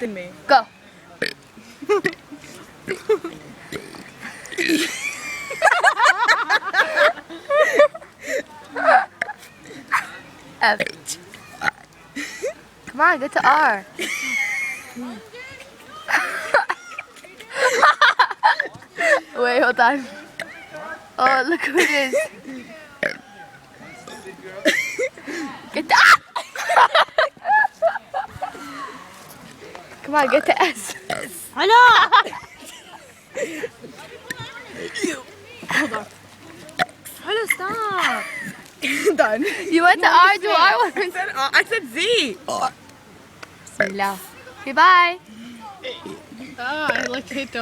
in me. Go. F. Come on, get to R. Wait, hold on. Oh, look who it is. Get to Come on, get to S. Hello! Hold on. Hello, stop. Done. You went to R, do R one. I said Z. Bismillah. Okay, bye. I like to hit the